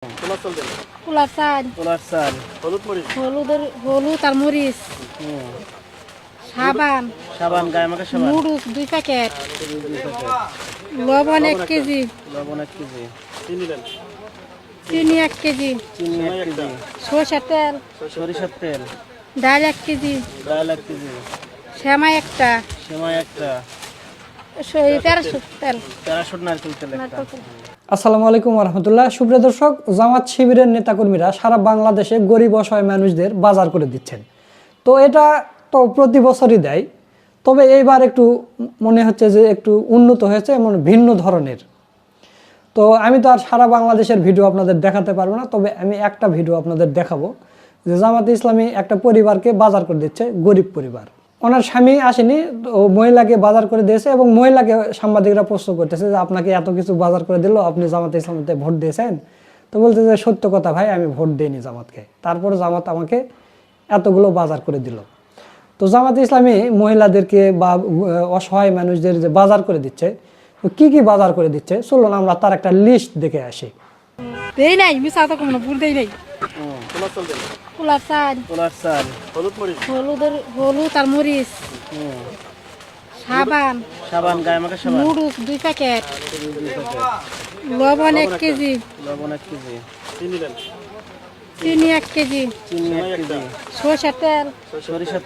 পোলার চাল, হলুদ আর মরিচ, সাবান, গায়ে মাখা সাবান, নুডলস 2 প্যাকেট, লবণ 1 কেজি, চিনি 1 কেজি, সরষের তেল, ডাল 1 কেজি, সেমাই একটা, প্যারাশুট তেল। নারকেল তেল একটা। আসসালামু আলাইকুম রহমতুল্লাহ। সুপ্রিয় দর্শক, জামাত শিবিরের নেতাকর্মীরা সারা বাংলাদেশে গরিব অসহায় মানুষদের বাজার করে দিচ্ছেন। তো এটা তো প্রতি বছরই দেয়, তবে এইবার একটু মনে হচ্ছে যে একটু উন্নত হয়েছে, এমন ভিন্ন ধরনের। তো আমি তো আর সারা বাংলাদেশের ভিডিও আপনাদের দেখাতে পারবো না, তবে আমি একটা ভিডিও আপনাদের দেখাবো যে জামাতে ইসলামী একটা পরিবারকে বাজার করে দিচ্ছে, গরিব পরিবার। ওনার স্বামী আসেনি, ও মহিলাকে বাজার করে দিয়েছে এবং মহিলাকে সাংবাদিকরা প্রশ্ন করতেছে যে আপনাকে এত কিছু বাজার করে দিল, আপনি জামাতে ইসলামীতে ভোট দিয়েছেন? তো বলতে যে সত্য কথা ভাই, আমি ভোট দিইনি জামাতকে, তারপর জামাত আমাকে এতগুলো বাজার করে দিল। তো জামাতে ইসলামী মহিলাদেরকে বা অসহায় মানুষদের যে বাজার করে দিচ্ছে, তো কি কি বাজার করে দিচ্ছে চলুন আমরা তার একটা লিস্ট দেখে আসি। দেই নাই, মিছা তো কোনো ভুল দেই নাই। পোলার চাল, হলুদ আর মরিচ, সাবান, গায়ে মাখা সাবান, নুডলস 2 প্যাকেট, লবণ 1 কেজি, চিনি 1 কেজি, সরষের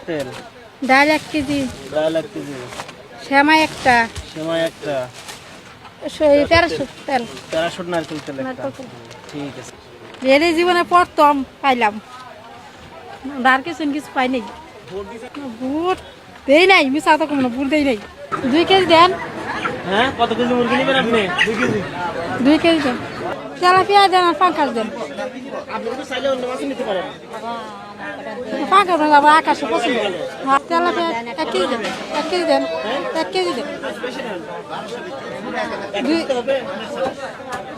তেল, ডাল 1 কেজি, সেমাই একটা, প্যারাশুট তেল। নারকেল তেল একটা। ঠিক আছে। এই জীবনে প্রথম পাইলাম, আর কিছু পাই নাই। ভোট দেই নাই, মিছা তো কোনো ভোট দেই নাই। 2 কেজি দেন। হ্যাঁ, কত কেজি মুরগি নেবেন আপনি? 2 কেজি দেন। তেলাপিয়া দেন আর পাঙ্কাশ দেন। আপনি তো চাইলে অন্য মাছ নিতে পারেন। পাঙ্কাশ দেন, আবার আকাশে পছন্দ। তেলাপিয়া 1 কেজি দেন, 1 কেজি দেন, 1 কেজি দেন।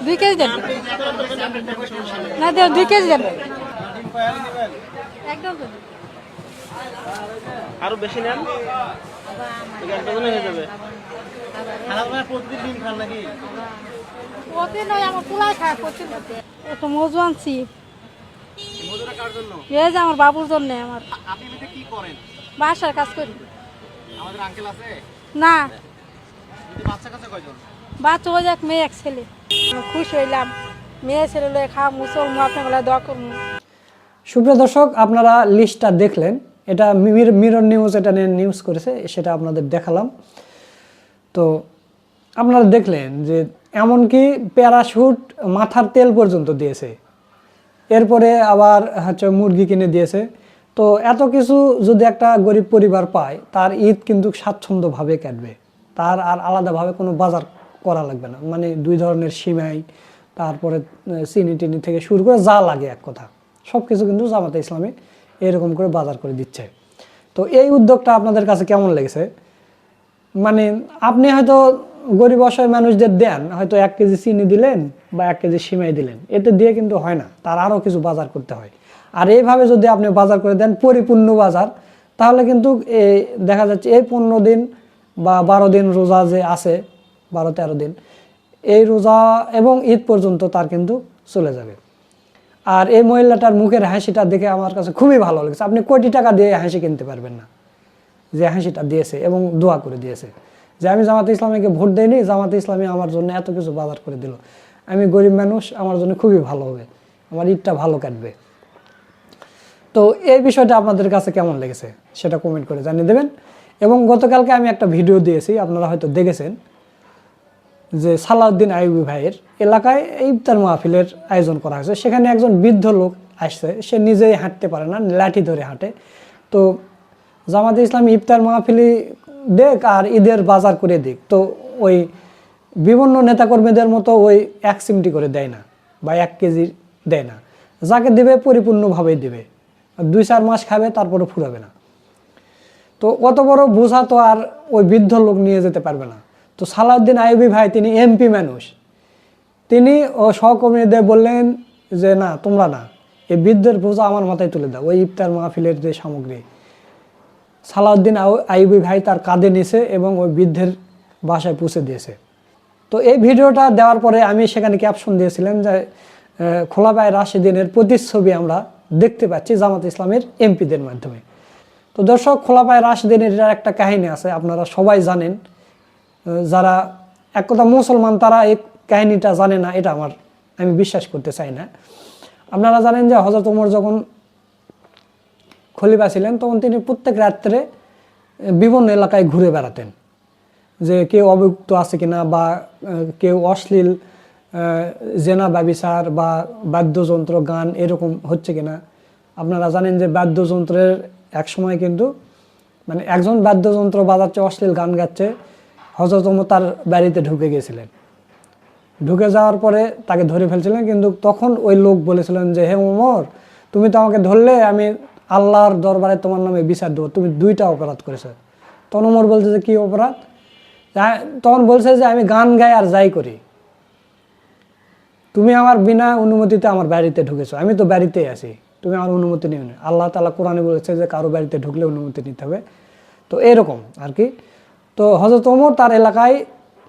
2 কেজি দেন। না দেন, 2 কেজি দেন। একদম দেন। আরো বেশি নেন, একটা জন্য হয়ে যাবে। প্রতিদিন ডিম খান নাকি? প্রতিদিন নয়, আমার পোলাই খায় প্রতিদিন। একটা মজু আনছি। মজুরা কার জন্য? এই যে আমার বাবুর জন্য। আমার আপনি বিতে কি করেন? বাসার কাজ করি। আমাদের আঙ্কেল আছে? না, বাচ্চা কাছে কয়জন? বাচ্চা ওই যে এক মেয়ে এক ছেলে। খুশি হইলাম, মেয়ে ছেলে লয়ে খাওয়া মুসলমান, আপনার দোয়া করুন। সুপ্রিয় দর্শক, আপনারা লিস্টটা দেখলেন, এটা মিরর নিউজ এটা নিয়ে নিউজ করেছে, সেটা আপনাদের দেখালাম। তো আপনারা দেখলেন যে এমনকি প্যারাশুট মাথার তেল পর্যন্ত দিয়েছে, এরপরে আবার হচ্ছে মুরগি কিনে দিয়েছে। তো এত কিছু যদি একটা গরিব পরিবার পায়, তার ঈদ কিন্তু স্বাচ্ছন্দ্যভাবে কাটবে, তার আর আলাদাভাবে কোনো বাজার করা লাগবে না। মানে 2 ধরনের সিমাই, তারপরে চিনি টিনি থেকে শুরু করে যা লাগে এক কথা সব কিছু কিন্তু জামাতে ইসলামী এরকম করে বাজার করে দিচ্ছে। তো এই উদ্যোগটা আপনাদের কাছে কেমন লেগেছে? মানে আপনি হয়তো গরিব অসহায় মানুষদের দেন, হয়তো 1 কেজি চিনি দিলেন বা 1 কেজি সিমাই দিলেন, এতে দিয়ে কিন্তু হয় না, তার আরও কিছু বাজার করতে হয়। আর এইভাবে যদি আপনি বাজার করে দেন পরিপূর্ণ বাজার, তাহলে কিন্তু দেখা যাচ্ছে এই 15 দিন বা 12 দিন রোজা যে আছে, 12-13 দিন, এই রোজা এবং ঈদ পর্যন্ত তার কিন্তু চলে যাবে। আর এই মহিলাটার মুখের হাসিটা দেখে আমার কাছে খুবই ভালো লেগেছে। আপনি কোটি টাকা দিয়ে হাসি কিনতে পারবেন না, যে হাসিটা দিয়েছে এবং দোয়া করে দিয়েছে যে আমি জামাতে ইসলামীকে ভোট দেইনি, জামাতে ইসলামী আমার জন্য এত কিছু বাজার করে দিল, আমি গরিব মানুষ, আমার জন্য খুবই ভালো হবে, আমার ঈদটা ভালো কাটবে। তো এই বিষয়টা আপনাদের কাছে কেমন লেগেছে সেটা কমেন্ট করে জানিয়ে দেবেন। এবং গতকালকে আমি একটা ভিডিও দিয়েছি, আপনারা হয়তো দেখেছেন, যে সালাউদ্দিন আইয়ুবী ভাইয়ের এলাকায় ইফতার মাহফিলের আয়োজন করা হয়েছে। সেখানে একজন বৃদ্ধ লোক আসছে, সে নিজেই হাঁটতে পারে না, লাঠি ধরে হাঁটে। তো জামাতে ইসলামী ইফতার মাহফিলি দেখ আর ঈদের বাজার করে দিক, তো ওই বিভিন্ন নেতাকর্মীদের মতো ওই 1 চিমটি করে দেয় না বা 1 কেজি দেয় না, যাকে দেবে পরিপূর্ণভাবেই দেবে। 2-4 মাস খাবে, তারপরে ফুরাবে না। তো অত বড় বোঝা তো আর ওই বৃদ্ধ লোক নিয়ে যেতে পারবে না। তো সালাউদ্দিন আইয়ুবী ভাই, তিনি এমপি মানুষ, তিনি ও সহকর্মীদের বললেন যে না, তোমরা না, এই বৃদ্ধের বোঝা আমার মাথায় তুলে দাও। ওই ইফতার মাহফিলের যে সামগ্রী সালাউদ্দিন আইয়ুবী ভাই তার কাঁধে নিয়েছে এবং ওই বৃদ্ধের বাসায় পৌঁছে দিয়েছে। তো এই ভিডিওটা দেওয়ার পরে আমি সেখানে ক্যাপশন দিয়েছিলাম যে খোলাফায়ে রাশিদিনের প্রতিচ্ছবি আমরা দেখতে পাচ্ছি জামাত ইসলামের এমপিদের মাধ্যমে। তো দর্শক, খোলাফায়ে রাশিদিনের একটা কাহিনী আছে, আপনারা সবাই জানেন। যারা এক কথা মুসলমান তারা এই কাহিনীটা জানে না, এটা আমি বিশ্বাস করতে চাই না। আপনারা জানেন যে হযরত ওমর যখন খলিফা ছিলেন তখন তিনি প্রত্যেক রাত্রে বিভিন্ন এলাকায় ঘুরে বেড়াতেন, যে কেউ অভিযুক্ত আছে কিনা, বা কেউ অশ্লীল জেনা ব্যভিচার বা বাদ্যযন্ত্র গান এরকম হচ্ছে কিনা। আপনারা জানেন যে বাদ্যযন্ত্রের এক সময় কিন্তু মানে একজন বাদ্যযন্ত্র বাজাচ্ছে, অশ্লীল গান গাচ্ছে, হযরত ওমর তার বাড়িতে ঢুকে গিয়েছিলেন। ঢুকে যাওয়ার পরে তাকে ধরে ফেলছিলেন, কিন্তু তখন ওই লোক বলেছিলেন যে হে ওমর, তুমি তো আমাকে ধরলে, আমি আল্লাহর দরবারে তোমার নামে বিচার দেবো, তুমি 2টা অপরাধ করেছো। তখন ওমর বলছে যে কি অপরাধ? তখন বলছে যে আমি গান গাই আর যাই করি, তুমি আমার বিনা অনুমতিতে আমার বাড়িতে ঢুকেছো, আমি তো বাড়িতেই আছি, তুমি আমার অনুমতি নিও না। আল্লাহ তাআলা কোরআনে বলেছে যে কারো বাড়িতে ঢুকলে অনুমতি নিতে হবে। তো এরকম আর কি। তো হযরত ওমর তার এলাকায়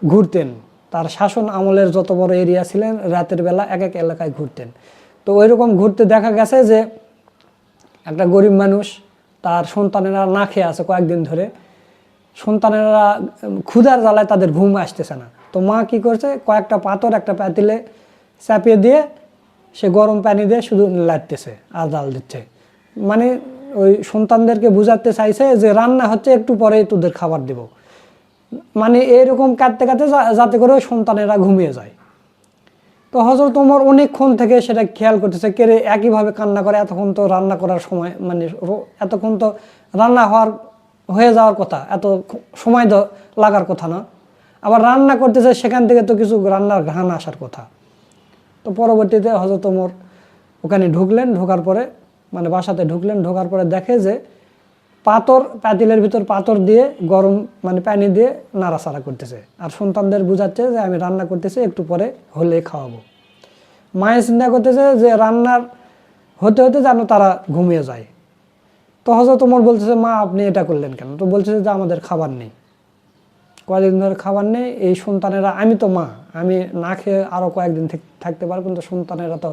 ঘুরতেন, তার শাসন আমলের যত বড় এরিয়া ছিলেন রাতের বেলা এক এক এলাকায় ঘুরতেন। তো ওইরকম ঘুরতে দেখা গেছে যে একটা গরিব মানুষ, তার সন্তানেরা না খেয়ে আছে কয়েকদিন ধরে, সন্তানেরা ক্ষুধার জ্বালায় তাদের ঘুম আসতেছে না। তো মা কি করছে, কয়েকটা পাথর একটা পাতিলে চাপিয়ে দিয়ে সে গরম পানি দিয়ে শুধু লাড়তেছে আর জাল দিচ্ছে, মানে ওই সন্তানদেরকে বুঝাতে চাইছে যে রান্না হচ্ছে, একটু পরেই তোদের খাবার দেব, মানে এরকম কাঁদতে কাঁদতে যাতে করে ওই সন্তানেরা ঘুমিয়ে যায়। তো হযরত ওমর অনেকক্ষণ থেকে সেটা খেয়াল করতেছে, কে রে একইভাবে কান্না করে, এতক্ষণ তো রান্না করার সময়, মানে এতক্ষণ তো রান্না হয়ে যাওয়ার কথা, এত সময় লাগার কথা না, আবার রান্না করতেছে, সেখান থেকে তো কিছু রান্নার ঘ্রাণ আসার কথা। তো পরবর্তীতে হযরত ওমর ওখানে ঢুকলেন, ঢোকার পরে মানে বাসাতে ঢুকলেন, ঢোকার পরে দেখে যে পাতিলের ভিতর পাথর দিয়ে গরম মানে পানি দিয়ে নাড়াচাড়া করতেছে, আর সন্তানদের বুঝাচ্ছে যে আমি রান্না করতেছি, একটু পরে হলে খাওয়াবো। মায়ের চিন্তা করতেছে যে রান্নার হতে হতে যেন তারা ঘুমিয়ে যায়। তো হযরত ওমর বলতেছে, মা আপনি এটা করলেন কেন? তো বলতেছে যে আমাদের খাবার নেই, কয়েকদিন ধরে খাবার নেই, এই সন্তানেরা, আমি তো মা, আমি না খেয়ে আরও কয়েকদিন থাকতে পারবো, কিন্তু সন্তানেরা তো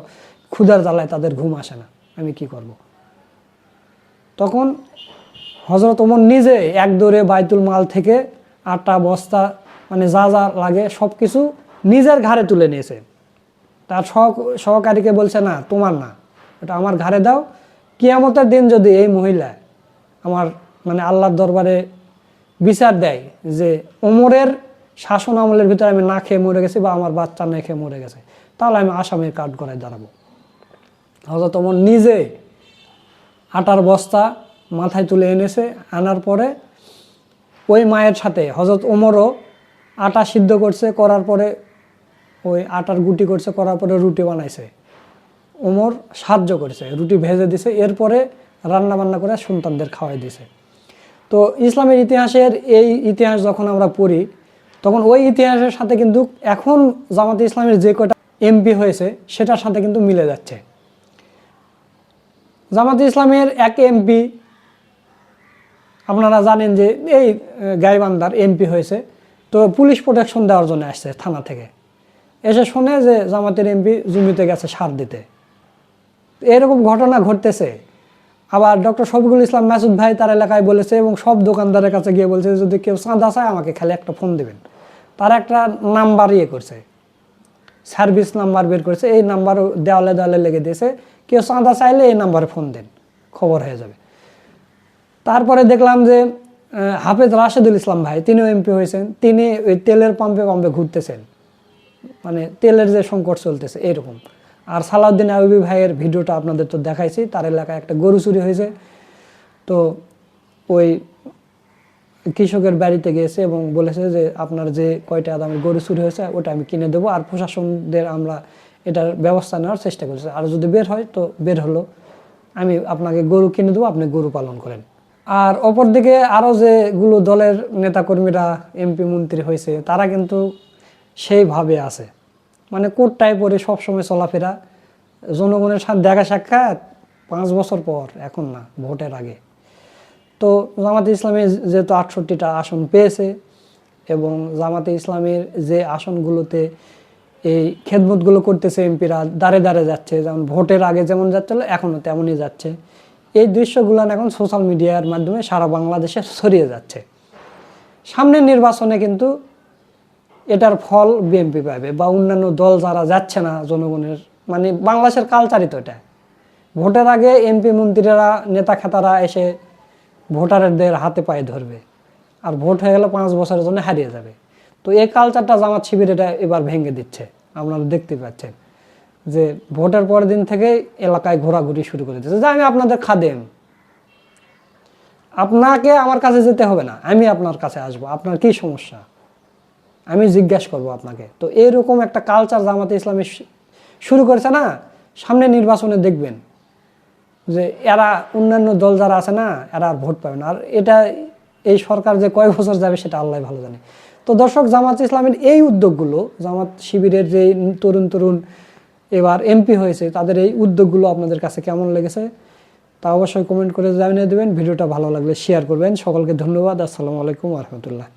ক্ষুধার জ্বালায় তাদের ঘুম আসে না, আমি কি করব। তখন হযরত ওমর নিজে এক দৌড়ে বাইতুল মাল থেকে আটা বস্তা মানে যা যা লাগে সব কিছু নিজের ঘাড়ে তুলে নিয়েছে। তার সহকারীকে বলছে, না তোমার না, এটা আমার ঘাড়ে দাও, কিয়ামতের দিন যদি এই মহিলা আমার মানে আল্লাহর দরবারে বিচার দেয় যে ওমরের শাসন আমলের ভিতরে আমি না খেয়ে মরে গেছি বা আমার বাচ্চা না খেয়ে মরে গেছে, তাহলে আমি আসামির কাঠগড়ায় দাঁড়াবো। হযরত ওমর নিজে আটার বস্তা মাথায় তুলে এনেছে, আনার পরে ওই মায়ের সাথে হযরত ওমরও আটা সিদ্ধ করছে, করার পরে ওই আটার গুটি করছে, করার পরে রুটি বানাইছে, ওমর সাহায্য করেছে, রুটি ভেজে দিছে, এরপরে রান্না বান্না করে সন্তানদের খাওয়াই দিছে। তো ইসলামের ইতিহাসের এই ইতিহাস যখন আমরা পড়ি তখন ওই ইতিহাসের সাথে কিন্তু এখন জামাতে ইসলামের যে কয়টা এমপি হয়েছে সেটার সাথে কিন্তু মিলে যাচ্ছে। জামাতে ইসলামের এক এমপি আপনারা জানেন যে এই গাইবান্ধার এমপি হয়েছে, তো পুলিশ প্রোটেকশন দেওয়ার জন্য আসছে থানা থেকে, এসে শোনে যে জামাতের এমপি জমিতে গেছে সার দিতে। এরকম ঘটনা ঘটতেছে। আবার ডক্টর শফিকুল ইসলাম মাসুদ ভাই তার এলাকায় বলেছে এবং সব দোকানদারের কাছে গিয়ে বলছে যদি কেউ চাঁদা চায় আমাকে খালি একটা ফোন দেবেন। তারা একটা নাম্বার করছে, সার্ভিস নাম্বার বের করেছে, এই নাম্বার দেওয়ালে দেওয়ালে লেগে দিয়েছে, কেউ চাঁদা চাইলে এই নাম্বারে ফোন দেন, খবর হয়ে যাবে। তারপরে দেখলাম যে হাফেজ রাশেদুল ইসলাম ভাই, তিনিও এমপি হয়েছেন, তিনি ওই তেলের পাম্পে পাম্পে ঘুরতেছেন, মানে তেলের যে সংকট চলতেছে এরকম। আর সালাউদ্দিন আইয়ুবী ভাইয়ের ভিডিওটা আপনাদের তো দেখাইছি, তার এলাকায় একটা গরু চুরি হয়েছে, তো ওই কৃষকের বাড়িতে গিয়েছে এবং বলেছে যে আপনার যে কয়টা দামের গরু চুরি হয়েছে ওটা আমি কিনে দেবো, আর প্রশাসনদের আমরা এটার ব্যবস্থা নেওয়ার চেষ্টা করছি, আর যদি বের হয় তো বের হলো, আমি আপনাকে গরু কিনে দেবো, আপনি গরু পালন করেন। আর অপরদিকে আরও যেগুলো দলের নেতাকর্মীরা এমপি মন্ত্রী হয়েছে তারা কিন্তু সেইভাবে আছে, মানে কোটটায় পরে সবসময় চলাফেরা, জনগণের সাথে দেখা সাক্ষাৎ 5 বছর পর, এখন না, ভোটের আগে। তো জামাতে ইসলামের যেহেতু 68টা আসন পেয়েছে এবং জামাতে ইসলামের যে আসনগুলোতে এই খেদমতগুলো করতেছে এমপিরা, দাঁড়ে দাঁড়ে যাচ্ছে, যেমন ভোটের আগে যেমন যাচ্ছিল এখনও তেমনই যাচ্ছে। এই দৃশ্যগুলো এখন সোশ্যাল মিডিয়ার মাধ্যমে সারা বাংলাদেশে ছড়িয়ে যাচ্ছে। সামনের নির্বাচনে কিন্তু এটার ফল বিএনপি পাবে বা অন্যান্য দল যারা যাচ্ছে না জনগণের, মানে বাংলাদেশের কালচারই তো এটা। ভোটের আগে এমপি মন্ত্রীরা নেতা খেতারা এসে ভোটারদের হাতে পায়ে ধরবে, আর ভোট হয়ে গেলে 5 বছরের জন্য হারিয়ে যাবে। তো এই কালচারটা জামাত শিবির এটা এবার ভেঙে দিচ্ছে। আপনারা দেখতে পাচ্ছেন যে ভোটের পরের দিন থেকে এলাকায় ঘোরাঘুরি শুরু করে দিচ্ছে, যে আমি আপনাদের খাদেম, আপনাকে আমার কাছে যেতে হবে না, আমি আপনার কাছে আসবো, আপনার কি সমস্যা আমি জিজ্ঞাসা করব আপনাকে। তো এরকম একটা কালচার জামাতে ইসলামী শুরু করেছে না, সামনে নির্বাচনে দেখবেন যে এরা অন্যান্য দল যারা আছে না এরা আর ভোট পাবে না। আর এটা এই সরকার যে কয় বছর যাবে সেটা আল্লাহ ভালো জানে। তো দর্শক, জামাত ইসলামের এই উদ্যোগগুলো, জামাত শিবিরের যে তরুণ তরুণ এবার এমপি হয়েছে তাদের এই উদ্যোগগুলো আপনাদের কাছে কেমন লেগেছে তা অবশ্যই কমেন্ট করে জানিয়ে দেবেন। ভিডিওটা ভালো লাগলে শেয়ার করবেন। সকলকে ধন্যবাদ। আসসালামু আলাইকুম ওয়া রাহমাতুল্লাহ।